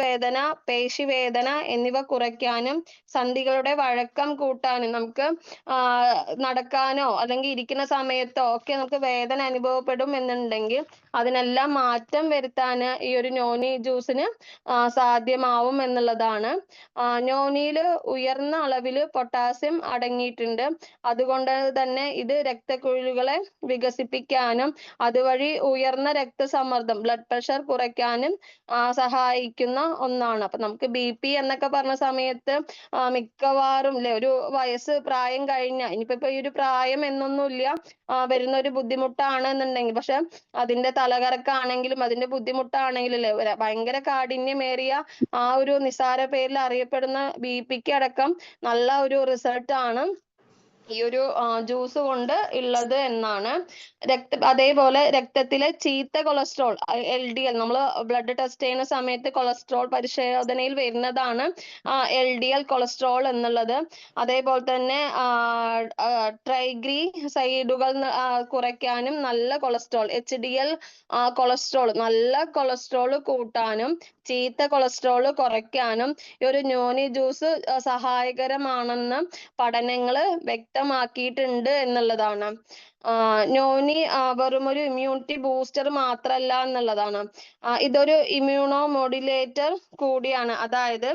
വേദന, പേശിവേദന എന്നിവ കുറയ്ക്കാനും സന്ധികളുടെ വഴക്കം കൂട്ടാനും നമുക്ക് നടക്കാനോ അല്ലെങ്കിൽ ഇരിക്കുന്ന സമയത്തോ ഒക്കെ നമുക്ക് വേദന അനുഭവപ്പെടും എന്നുണ്ടെങ്കിൽ അതിനെല്ലാം മാറ്റം വരുത്താൻ ഈ ഒരു നോനി ജ്യൂസിന് സാധ്യമാവും എന്നുള്ളതാണ്. നോനിയിൽ ഉയർന്ന അളവിൽ പൊട്ടാസ്യം അടങ്ങിയിട്ടുണ്ട്. അതുകൊണ്ട് തന്നെ ഇത് രക്തക്കുഴലുകളെ വികസിപ്പിക്കാനും അതുവഴി ഉയർന്ന രക്തസമ്മർദ്ദം ബ്ലഡ് പ്രഷർ കുറയ്ക്കാനും സഹായിക്കുന്ന ഒന്നാണ്. അപ്പൊ നമുക്ക് BP എന്നൊക്കെ പറഞ്ഞ സമയത്ത് മിക്കവാറും ല്ലേ ഒരു വയസ്സ് പ്രായം കഴിഞ്ഞ ഇനിയിപ്പോ ഈ ഒരു പ്രായം എന്നൊന്നുമില്ല വരുന്ന ഒരു ബുദ്ധിമുട്ടാണ് എന്നുണ്ടെങ്കിൽ പക്ഷെ അതിന്റെ തലകറക്കാണെങ്കിലും അതിന്റെ ബുദ്ധിമുട്ടാണെങ്കിലും ല്ലേ ഭയങ്കര കാഠിന്യമേറിയ ആ ഒരു നിസ്സാര പേരിൽ അറിയപ്പെടുന്ന BP അടക്കം നല്ല ഒരു റിസൾട്ട് ആണ് ഈ ഒരു ജ്യൂസ് കൊണ്ട് ഉള്ളത് എന്നാണ്. അതേപോലെ രക്തത്തിലെ ചീത്ത കൊളസ്ട്രോൾ LDL നമ്മൾ ബ്ലഡ് ടെസ്റ്റ് ചെയ്യുന്ന സമയത്ത് കൊളസ്ട്രോൾ പരിശോധനയിൽ വരുന്നതാണ് LDL കൊളസ്ട്രോൾ എന്നുള്ളത്. അതേപോലെ തന്നെ ട്രൈഗ്ലിസൈഡുകൾ കുറയ്ക്കാനും നല്ല കൊളസ്ട്രോൾ HDL കൊളസ്ട്രോൾ നല്ല കൊളസ്ട്രോൾ കൂട്ടാനും ചീത്ത കൊളസ്ട്രോൾ കുറയ്ക്കാനും ഈ ഒരു നോനി ജ്യൂസ് സഹായകരമാണെന്ന് പഠനങ്ങൾ വ്യക്തമാക്കിയിട്ടുണ്ട് എന്നുള്ളതാണ്. നോനി വെറുമൊരു ഇമ്മ്യൂണിറ്റി ബൂസ്റ്റർ മാത്രമല്ല എന്നുള്ളതാണ്. ഇതൊരു ഇമ്മ്യൂണോ മോഡുലേറ്റർ കൂടിയാണ്. അതായത്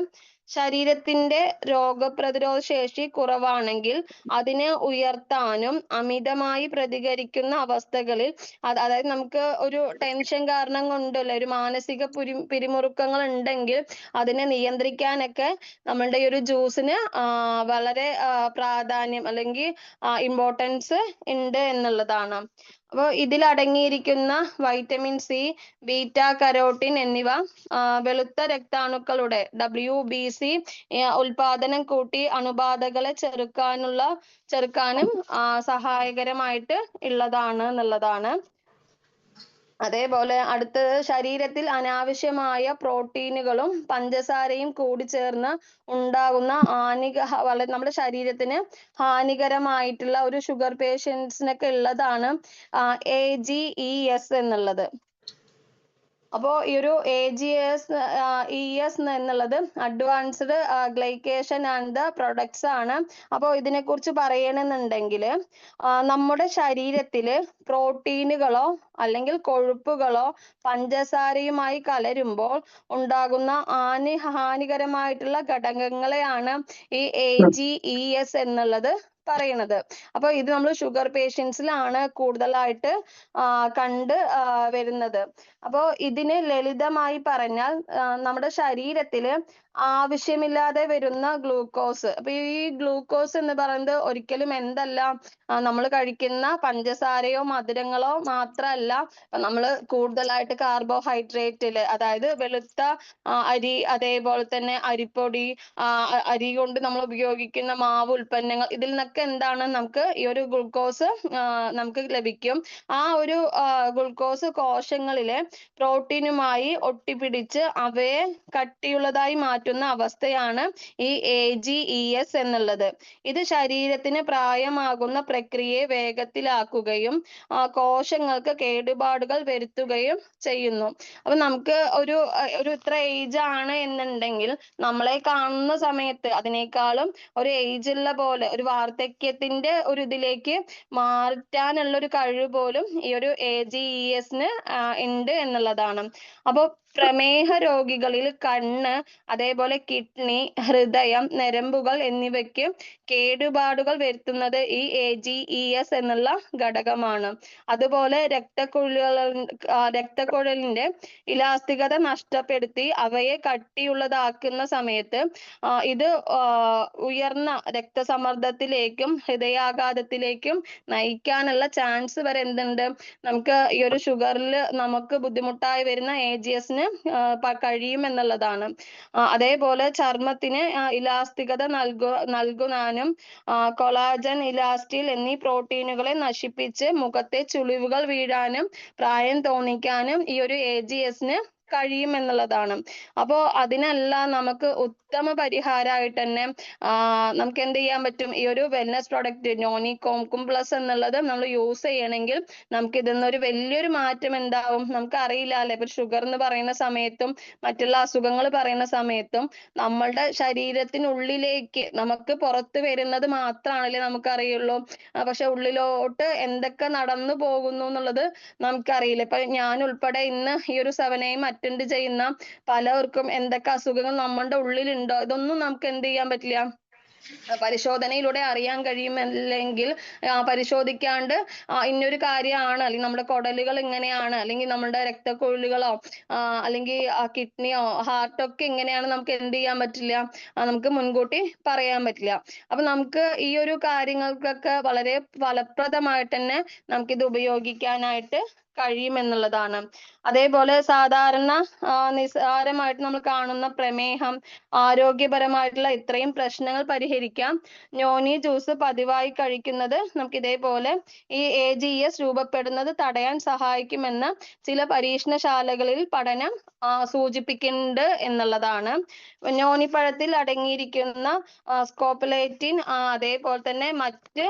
ശരീരത്തിന്റെ രോഗപ്രതിരോധ ശേഷി കുറവാണെങ്കിൽ അതിനെ ഉയർത്താനും അമിതമായി പ്രതികരിക്കുന്ന അവസ്ഥകളിൽ അതായത് നമുക്ക് ഒരു ടെൻഷൻ കാരണം കൊണ്ടല്ലേ ഒരു മാനസിക പിരിമുറുക്കങ്ങൾ ഉണ്ടെങ്കിൽ അതിനെ നിയന്ത്രിക്കാനൊക്കെ നമ്മളുടെ ഈ ഒരു ജ്യൂസിന് വളരെ പ്രാധാന്യം അല്ലെങ്കിൽ ഇമ്പോർട്ടൻസ് ഉണ്ട് എന്നുള്ളതാണ്. അപ്പോൾ ഇതിൽ അടങ്ങിയിരിക്കുന്ന വൈറ്റമിൻ C, ബീറ്റ കരോട്ടിൻ എന്നിവ വെളുത്ത രക്താണുക്കളുടെ WBC ഉൽപാദനം കൂട്ടി അണുബാധകളെ ചെറുക്കാനും സഹായകരമായിട്ട് ഉള്ളതാണ് എന്നുള്ളതാണ്. അതേപോലെ അടുത്തത് ശരീരത്തിൽ അനാവശ്യമായ പ്രോട്ടീനുകളും പഞ്ചസാരയും കൂടിച്ചേർന്ന് ഉണ്ടാകുന്ന നമ്മുടെ ശരീരത്തിന് ഹാനികരമായിട്ടുള്ള ഒരു ഷുഗർ പേഷ്യൻസിനൊക്കെ ഉള്ളതാണ് AGEs എന്നുള്ളത്. അപ്പോൾ ഈ ഒരു AGEs എന്നുള്ളത് advanced glycation and the products ആണ്. അപ്പോൾ ഇതിനെക്കുറിച്ച് പറയണമെന്നുണ്ടെങ്കിൽ നമ്മുടെ ശരീരത്തിൽ പ്രോട്ടീനുകളോ അല്ലെങ്കിൽ കൊഴുപ്പുകളോ പഞ്ചസാരയുമായി കലരുമ്പോൾ ഉണ്ടാകുന്ന ഹാനികരമായിട്ടുള്ള ഘടകങ്ങളെയാണ് ഈ AGEs എന്നുള്ളത് പറയണത്. അപ്പൊ ഇത് നമ്മൾ ഷുഗർ പേഷ്യൻസിലാണ് കൂടുതലായിട്ട് കണ്ട് വരുന്നത്. അപ്പോൾ ഇതിന് ലളിതമായി പറഞ്ഞാൽ നമ്മുടെ ശരീരത്തിൽ ആവശ്യമില്ലാതെ വരുന്ന ഗ്ലൂക്കോസ്. അപ്പൊ ഈ ഗ്ലൂക്കോസ് എന്ന് പറയുന്നത് ഒരിക്കലും എന്തല്ല നമ്മൾ കഴിക്കുന്ന പഞ്ചസാരയോ മധുരങ്ങളോ മാത്രമല്ല നമ്മൾ കൂടുതലായിട്ട് കാർബോഹൈഡ്രേറ്റിൽ അതായത് വെളുത്ത അരി അതേപോലെ തന്നെ അരിപ്പൊടി അരി കൊണ്ട് നമ്മൾ ഉപയോഗിക്കുന്ന മാവ് ഉൽപ്പന്നങ്ങൾ ഇതിൽ നിന്നൊക്കെ എന്താണ് നമുക്ക് ഈ ഒരു ഗ്ലൂക്കോസ് നമുക്ക് ലഭിക്കും. ആ ഒരു ഗ്ലൂക്കോസ് കോശങ്ങളിലെ പ്രോട്ടീനുമായി ഒട്ടിപ്പിടിച്ച് അവയെ കട്ടിയുള്ളതായി മാറ്റുന്ന അവസ്ഥയാണ് ഈ AGEs എന്നുള്ളത്. ഇത് ശരീരത്തിന് പ്രായമാകുന്ന പ്രക്രിയയെ വേഗത്തിലാക്കുകയും കോശങ്ങൾക്ക് കേടുപാടുകൾ വരുത്തുകയും ചെയ്യുന്നു. അപ്പൊ നമുക്ക് ഒരു ഇത്ര ഏജ് ആണ് എന്നുണ്ടെങ്കിൽ നമ്മളെ കാണുന്ന സമയത്ത് അതിനേക്കാളും ഒരു ഏജ് ഉള്ള പോലെ ഒരു വാർദ്ധക്യത്തിന്റെ ഒരു ഇതിലേക്ക് മാറ്റാനുള്ള ഒരു കഴിവ് പോലും ഈ ഒരു AGEsന് ഉണ്ട് എന്നുള്ളതാണ്. അപ്പോൾ പ്രമേഹ രോഗികളിൽ കണ്ണ് അതേപോലെ കിഡ്നി, ഹൃദയം, ഞരമ്പുകൾ എന്നിവയ്ക്ക് കേടുപാടുകൾ വരുത്തുന്നത് ഈ AGEs എന്നുള്ള ഘടകമാണ്. അതുപോലെ രക്തക്കുഴലിന്റെ ഇലാസ്തികത നഷ്ടപ്പെടുത്തി അവയെ കട്ടിയുള്ളതാക്കുന്ന സമയത്ത് ഇത് ഉയർന്ന രക്തസമ്മർദ്ദത്തിലേക്കും ഹൃദയാഘാതത്തിലേക്കും നയിക്കാനുള്ള ചാൻസ് വരെ എന്തുണ്ട് നമുക്ക് ഈ ഒരു ഷുഗറിൽ നമുക്ക് ബുദ്ധിമുട്ടായി വരുന്ന AGEsന് കഴിയും എന്നുള്ളതാണ്. അതേപോലെ ചർമ്മത്തിന് ഇലാസ്തികത നൽകുവാനും കൊളാജൻ, ഇലാസ്റ്റിൻ എന്നീ പ്രോട്ടീനുകളെ നശിപ്പിച്ച് മുഖത്തെ ചുളിവുകൾ വീഴാനും പ്രായം തോന്നിക്കാനും ഈ ഒരു AGEsന് കഴിയും എന്നുള്ളതാണ്. അപ്പോ അതിനെല്ലാം നമുക്ക് ഉത്തമ പരിഹാരമായിട്ട് തന്നെ നമുക്ക് എന്ത് ചെയ്യാൻ പറ്റും, ഈ ഒരു വെൽനസ് പ്രോഡക്റ്റ് നോനി കോംകും പ്ലസ് എന്നുള്ളത് നമ്മൾ യൂസ് ചെയ്യണമെങ്കിൽ നമുക്ക് ഇതിന്നൊരു വലിയൊരു മാറ്റം എന്താവും നമുക്ക് അറിയില്ല അല്ലെ. ഇപ്പൊ ഷുഗർ എന്ന് പറയുന്ന സമയത്തും മറ്റുള്ള അസുഖങ്ങൾ പറയുന്ന സമയത്തും നമ്മളുടെ ശരീരത്തിനുള്ളിലേക്ക് നമുക്ക് പുറത്ത് വരുന്നത് മാത്രമാണല്ലേ നമുക്കറിയുള്ളൂ. പക്ഷെ ഉള്ളിലോട്ട് എന്തൊക്കെ നടന്നു പോകുന്നു എന്നുള്ളത് നമുക്കറിയില്ല. ഇപ്പൊ ഞാൻ ഉൾപ്പെടെ ഇന്ന് ഈ ഒരു 7am അറ്റൻഡ് ചെയ്യുന്ന പലർക്കും എന്തൊക്കെ അസുഖങ്ങൾ നമ്മളുടെ ഉള്ളിലുണ്ടോ ഇതൊന്നും നമുക്ക് എന്ത് ചെയ്യാൻ പറ്റില്ല, പരിശോധനയിലൂടെ അറിയാൻ കഴിയും. അല്ലെങ്കിൽ പരിശോധിക്കാണ്ട് ഇന്നൊരു കാര്യമാണ്, അല്ലെങ്കിൽ നമ്മുടെ കുടലുകൾ ഇങ്ങനെയാണ്, അല്ലെങ്കിൽ നമ്മുടെ രക്തക്കൊഴലുകളോ അല്ലെങ്കിൽ കിഡ്നിയോ ഹാർട്ടോ ഒക്കെ ഇങ്ങനെയാണ് നമുക്ക് എന്ത് ചെയ്യാൻ പറ്റില്ല, നമുക്ക് മുൻകൂട്ടി പറയാൻ പറ്റില്ല. അപ്പൊ നമുക്ക് ഈ ഒരു കാര്യങ്ങൾക്കൊക്കെ വളരെ ഫലപ്രദമായിട്ട് തന്നെ നമുക്കിത് ഉപയോഗിക്കാനായിട്ട് കഴിയുമെന്നുള്ളതാണ്. അതേപോലെ സാധാരണ നിസ്സാരമായിട്ട് നമ്മൾ കാണുന്ന പ്രമേഹം, ആരോഗ്യപരമായിട്ടുള്ള ഇത്രയും പ്രശ്നങ്ങൾ പരിഹരിക്കാം നോനി ജ്യൂസ് പതിവായി കഴിക്കുന്നത് നമുക്ക് ഇതേപോലെ ഈ AGS രൂപപ്പെടുന്നത് തടയാൻ സഹായിക്കുമെന്ന് ചില പരീക്ഷണശാലകളിൽ പഠനം സൂചിപ്പിക്കുന്നുണ്ട് എന്നുള്ളതാണ്. നോനിപ്പഴത്തിൽ അടങ്ങിയിരിക്കുന്ന സ്കോപ്പലേറ്റിൻ അതേപോലെ തന്നെ മറ്റ്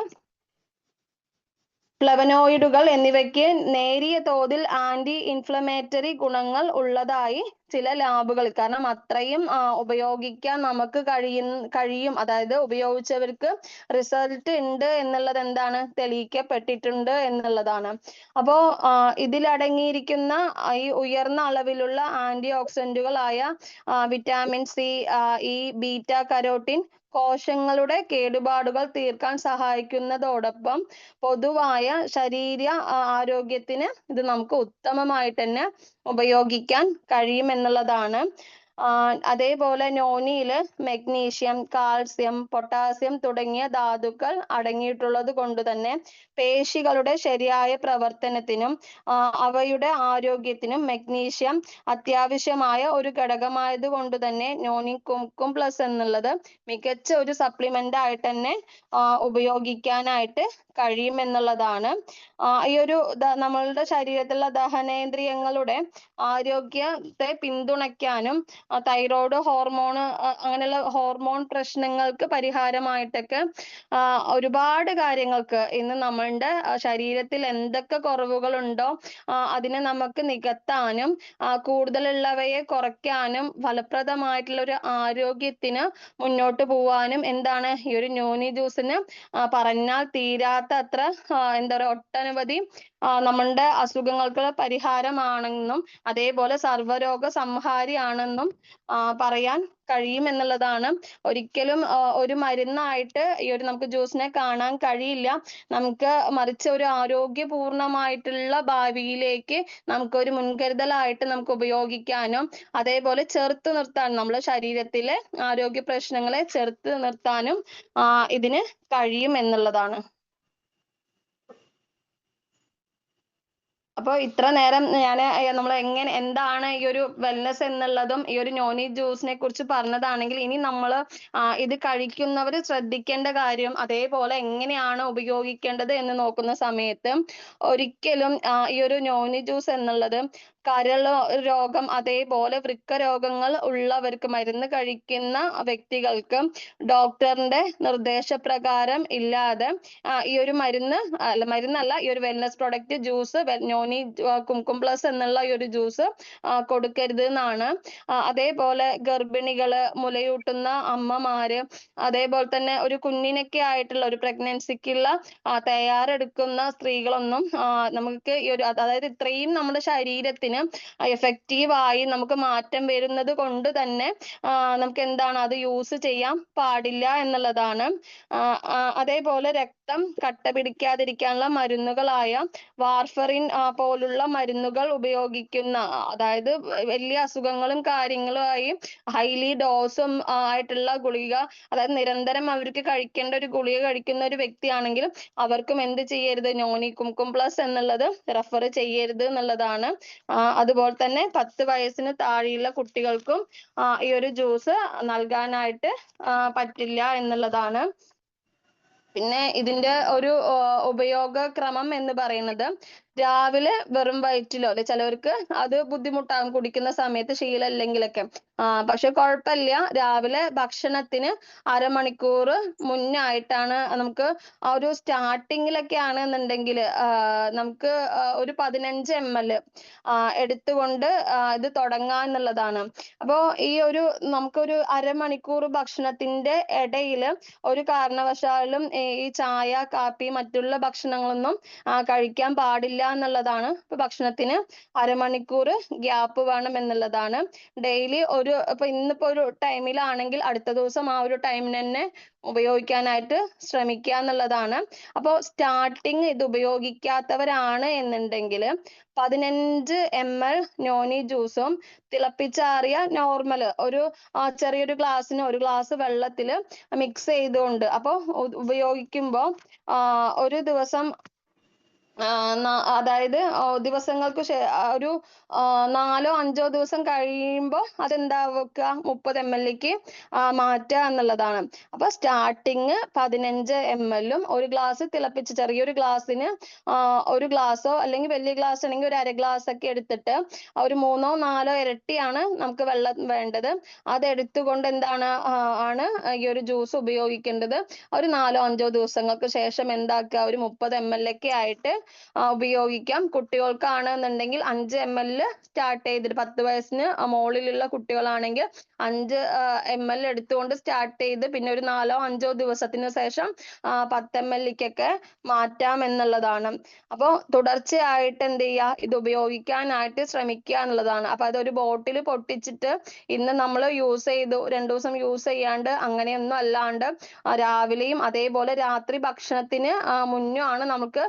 ഫ്ലവനോയിഡുകൾ എന്നിവയ്ക്ക് നേരിയ തോതിൽ ആന്റി ഇൻഫ്ലമേറ്ററി ഗുണങ്ങൾ ഉള്ളതായി ചില ലാബുകൾ, കാരണം അത്രയും ഉപയോഗിക്കാൻ നമുക്ക് കഴിയും, അതായത് ഉപയോഗിച്ചവർക്ക് റിസൾട്ട് ഉണ്ട് എന്നുള്ളത് എന്താണ് തെളിയിക്കപ്പെട്ടിട്ടുണ്ട് എന്നുള്ളതാണ്. അപ്പോ ഇതിലടങ്ങിയിരിക്കുന്ന ഈ ഉയർന്ന അളവിലുള്ള ആന്റി ഓക്സിഡന്റുകളായ വിറ്റാമിൻ സി, ഈ ബീറ്റ കരോട്ടിൻ കോശങ്ങളുടെ കേടുപാടുകൾ തീർക്കാൻ സഹായിക്കുന്നതോടൊപ്പം പൊതുവായ ശരീര ആരോഗ്യത്തിന് ഇത് നമുക്ക് ഉത്തമമായിട്ട് തന്നെ ഉപയോഗിക്കാൻ കഴിയുമെന്നുള്ളതാണ്. അതേപോലെ നോനിയില് മെഗ്നീഷ്യം, കാൽസ്യം, പൊട്ടാസ്യം തുടങ്ങിയ ധാതുക്കൾ അടങ്ങിയിട്ടുള്ളത് കൊണ്ട് തന്നെ പേശികളുടെ ശരിയായ പ്രവർത്തനത്തിനും അവയുടെ ആരോഗ്യത്തിനും മെഗ്നീഷ്യം അത്യാവശ്യമായ ഒരു ഘടകമായത് കൊണ്ട് തന്നെ നോനി കുംകും പ്ലസ് എന്നുള്ളത് മികച്ച ഒരു സപ്ലിമെന്റ് ആയിട്ട് തന്നെ ഉപയോഗിക്കാനായിട്ട് കഴിയുമെന്നുള്ളതാണ്. ഈ ഒരു നമ്മളുടെ ശരീരത്തിലുള്ള ദഹനേന്ദ്രിയങ്ങളുടെ ആരോഗ്യത്തെ പിന്തുണയ്ക്കാനും തൈറോയ്ഡ് ഹോർമോൺ അങ്ങനെയുള്ള ഹോർമോൺ പ്രശ്നങ്ങൾക്ക് പരിഹാരമായിട്ടൊക്കെ ഒരുപാട് കാര്യങ്ങൾക്ക് ഇന്ന് നമ്മളുടെ ശരീരത്തിൽ എന്തൊക്കെ കുറവുകളുണ്ടോ അതിനെ നമുക്ക് നികത്താനും കൂടുതലുള്ളവയെ കുറയ്ക്കാനും ഫലപ്രദമായിട്ടുള്ള ഒരു ആരോഗ്യത്തിന് മുന്നോട്ട് പോവാനും എന്താണ് ഈ ഒരു നോനി ജ്യൂസിന് പറഞ്ഞാൽ തീരാത്ത അത്ര എന്താ പറയുക ഒട്ടനവധി നമ്മളുടെ അസുഖങ്ങൾക്കുള്ള പരിഹാരമാണെന്നും അതേപോലെ സർവ്വരോഗ സംഹാരിയാണെന്നും പറയാൻ കഴിയും എന്നുള്ളതാണ്. ഒരിക്കലും ഒരു മരുന്നായിട്ട് ഈ ഒരു നമുക്ക് ജ്യൂസിനെ കാണാൻ കഴിയില്ല. നമുക്ക് മറിച്ച് ഒരു ആരോഗ്യപൂർണമായിട്ടുള്ള ഭാവിയിലേക്ക് നമുക്ക് ഒരു മുൻകരുതലായിട്ട് നമുക്ക് ഉപയോഗിക്കാനും അതേപോലെ ചെറുത്ത് നിർത്താനും നമ്മുടെ ശരീരത്തിലെ ആരോഗ്യ പ്രശ്നങ്ങളെ ചെറുത്ത് നിർത്താനും ഇതിന് കഴിയും എന്നുള്ളതാണ്. അപ്പോൾ ഇത്ര നേരം ഞാൻ നമ്മൾ എന്താണ് ഈ ഒരു വെൽനസ് എന്നുള്ളതും ഈ ഒരു നോനി ജ്യൂസിനെ കുറിച്ച് പറഞ്ഞതാണെങ്കിൽ, ഇനി നമ്മൾ ഇത് കഴിക്കുന്നവർ ശ്രദ്ധിക്കേണ്ട കാര്യം അതേപോലെ എങ്ങനെയാണ് ഉപയോഗിക്കേണ്ടത് എന്ന് നോക്കുന്ന സമയത്ത് ഒരിക്കലും ഈ ഒരു നോനി ജ്യൂസ് എന്നുള്ളത് കരൾ രോഗം അതേപോലെ വൃക്ക രോഗങ്ങൾ ഉള്ളവർക്ക്, മരുന്ന് കഴിക്കുന്ന വ്യക്തികൾക്ക് ഡോക്ടറിന്റെ നിർദ്ദേശപ്രകാരം ഇല്ലാതെ ഈ ഒരു മരുന്നല്ല ഈ ഒരു wellness product juice noni kumkum plus എന്നുള്ള ഈ ഒരു ജ്യൂസ് കൊടുക്കരുത് എന്നാണ്. അതേപോലെ ഗർഭിണികള്, മുലയൂട്ടുന്ന അമ്മമാര്, അതേപോലെ തന്നെ ഒരു കുഞ്ഞിനൊക്കെ ആയിട്ടുള്ള ഒരു പ്രഗ്നൻസിക്കുള്ള തയ്യാറെടുക്കുന്ന സ്ത്രീകളൊന്നും നമുക്ക് ഈ ഒരു അതായത് ഇത്രയും നമ്മുടെ ശരീരത്തിന് എഫക്റ്റീവായി നമുക്ക് മാറ്റം വരുന്നത് കൊണ്ട് തന്നെ നമുക്ക് എന്താണ് അത് യൂസ് ചെയ്യാൻ പാടില്ല എന്നുള്ളതാണ്. അതേപോലെ രക്തം കട്ട പിടിക്കാതിരിക്കാനുള്ള മരുന്നുകളായ വാർഫറിൻ പോലുള്ള മരുന്നുകൾ ഉപയോഗിക്കുന്ന, അതായത് വലിയ അസുഖങ്ങളും കാര്യങ്ങളുമായി ഹൈലി ഡോസും ആയിട്ടുള്ള ഗുളിക, അതായത് നിരന്തരം അവർക്ക് കഴിക്കേണ്ട ഒരു ഗുളിക കഴിക്കുന്ന ഒരു വ്യക്തിയാണെങ്കിൽ അവർക്കും എന്ത് ചെയ്യരുത്, നോനി കുംകും പ്ലസ് എന്നുള്ളത് റെഫർ ചെയ്യരുത് എന്നുള്ളതാണ്. അതുപോലെ തന്നെ 10 വയസ്സിന് താഴെയുള്ള കുട്ടികൾക്കും ഈ ഒരു ജ്യൂസ് നൽകാനായിട്ട് പറ്റില്ല എന്നുള്ളതാണ്. പിന്നെ ഇതിന്റെ ഒരു ഉപയോഗക്രമം എന്ന് പറയുന്നത് രാവിലെ വെറും വയറ്റിലോ അല്ലെ ചിലവർക്ക് അത് ബുദ്ധിമുട്ടാകും കുടിക്കുന്ന സമയത്ത് ശീലമില്ലെങ്കിലൊക്കെ. പക്ഷെ കുഴപ്പമില്ല. രാവിലെ ഭക്ഷണത്തിന് അരമണിക്കൂർ മുന്നായിട്ടാണ് നമുക്ക് ആ ഒരു സ്റ്റാർട്ടിങ്ങിലൊക്കെ ആണെന്നുണ്ടെങ്കിൽ നമുക്ക് ഒരു 15 ml എടുത്തുകൊണ്ട് ഇത് തുടങ്ങാന്നുള്ളതാണ്. അപ്പോ ഈ ഒരു നമുക്കൊരു അരമണിക്കൂർ ഭക്ഷണത്തിന്റെ ഇടയിൽ ഒരു കാരണവശാലും ഈ ചായ, കാപ്പി മറ്റുള്ള ഭക്ഷണങ്ങളൊന്നും കഴിക്കാൻ പാടില്ല എന്നുള്ളതാണ്. ഇപ്പൊ ഭക്ഷണത്തിന് അരമണിക്കൂർ ഗ്യാപ്പ് വേണം എന്നുള്ളതാണ്. ഡെയിലി ഇപ്പൊ ഇന്നിപ്പോ ഒരു ടൈമിലാണെങ്കിൽ അടുത്ത ദിവസം ആ ഒരു ടൈമിന് തന്നെ ഉപയോഗിക്കാനായിട്ട് ശ്രമിക്കുക എന്നുള്ളതാണ്. അപ്പോൾ സ്റ്റാർട്ടിങ് ഇത് ഉപയോഗിക്കാത്തവരാണ് എന്നുണ്ടെങ്കിൽ 15 ml നോനി ജ്യൂസും തിളപ്പിച്ചാറിയ നോർമൽ ഒരു ചെറിയൊരു ഗ്ലാസ്സിന് ഒരു ഗ്ലാസ് വെള്ളത്തിൽ മിക്സ് ചെയ്തുകൊണ്ട് അപ്പോൾ ഉപയോഗിക്കുമ്പോൾ ഒരു ദിവസം അതായത് ദിവസങ്ങൾക്ക് ഒരു 4 5 ദിവസം കഴിയുമ്പോൾ അതെന്താക്കുക 30 ml മാറ്റുക എന്നുള്ളതാണ്. അപ്പൊ സ്റ്റാർട്ടിങ് 15 ml ഒരു ഗ്ലാസ് തിളപ്പിച്ച് ചെറിയൊരു ഗ്ലാസ്സിന് ഒരു ഗ്ലാസ്സോ അല്ലെങ്കിൽ വലിയ ഗ്ലാസ് ആണെങ്കിൽ ഒരു അര ഗ്ലാസ് ഒക്കെ എടുത്തിട്ട് ഒരു 3 4 ഇരട്ടിയാണ് നമുക്ക് വെള്ളം വേണ്ടത്. അതെടുത്തുകൊണ്ട് ആണ് ഈ ഒരു ജ്യൂസ് ഉപയോഗിക്കേണ്ടത്. ഒരു 4 5 ദിവസങ്ങൾക്ക് ശേഷം എന്താക്കുക ഒരു 30 ml ഒക്കെ ആയിട്ട് ഉപയോഗിക്കാം. കുട്ടികൾക്കാണെന്നുണ്ടെങ്കിൽ 5 ml സ്റ്റാർട്ട് ചെയ്തിട്ട് 10 വയസ്സിന് മുകളിലുള്ള കുട്ടികളാണെങ്കിൽ 5 ml എടുത്തുകൊണ്ട് സ്റ്റാർട്ട് ചെയ്ത് പിന്നെ ഒരു 4 5 ദിവസത്തിന് ശേഷം 10 ml ക്കൊക്കെ മാറ്റാം എന്നുള്ളതാണ്. അപ്പോൾ തുടർച്ചയായിട്ട് എന്ത് ചെയ്യുക ഇത് ഉപയോഗിക്കാനായിട്ട് ശ്രമിക്കുക എന്നുള്ളതാണ്. അപ്പൊ അതൊരു ബോട്ടിൽ പൊട്ടിച്ചിട്ട് ഇന്ന് നമ്മൾ യൂസ് ചെയ്തു 2 ദിവസം യൂസ് ചെയ്യാണ്ട് അങ്ങനെയൊന്നും അല്ലാണ്ട് രാവിലെയും അതേപോലെ രാത്രി ഭക്ഷണത്തിന് മുന്നും ആണ് നമുക്ക്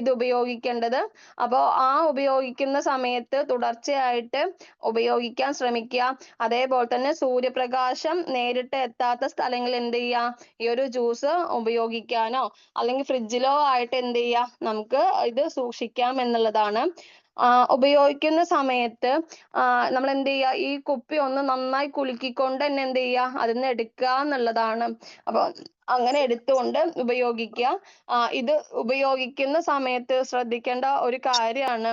ഇത് ഉപയോഗിക്കേണ്ടത്. അപ്പോൾ ഉപയോഗിക്കുന്ന സമയത്ത് തുടർച്ചയായിട്ട് ഉപയോഗിക്കാൻ ശ്രമിക്കുക. അതേപോലെ തന്നെ സൂര്യപ്രകാശം നേരിട്ട് എത്താത്ത സ്ഥലങ്ങളിൽ എന്ത് ചെയ്യുക ഈ ഒരു ജ്യൂസ് ഉപയോഗിക്കാനോ അല്ലെങ്കിൽ ഫ്രിഡ്ജിലോ ആയിട്ട് എന്ത് ചെയ്യുക നമുക്ക് ഇത് സൂക്ഷിക്കാം എന്നുള്ളതാണ്. ഉപയോഗിക്കുന്ന സമയത്ത് നമ്മൾ എന്ത് ചെയ്യുക ഈ കുപ്പി ഒന്ന് നന്നായി കുലുക്കിക്കൊണ്ട് തന്നെ എന്ത് ചെയ്യുക അതിന്ന് എടുക്കുക എന്നുള്ളതാണ്. അപ്പൊ അങ്ങനെ എടുത്തുകൊണ്ട് ഉപയോഗിക്കുക. ഇത് ഉപയോഗിക്കുന്ന സമയത്ത് ശ്രദ്ധിക്കേണ്ട ഒരു കാര്യമാണ്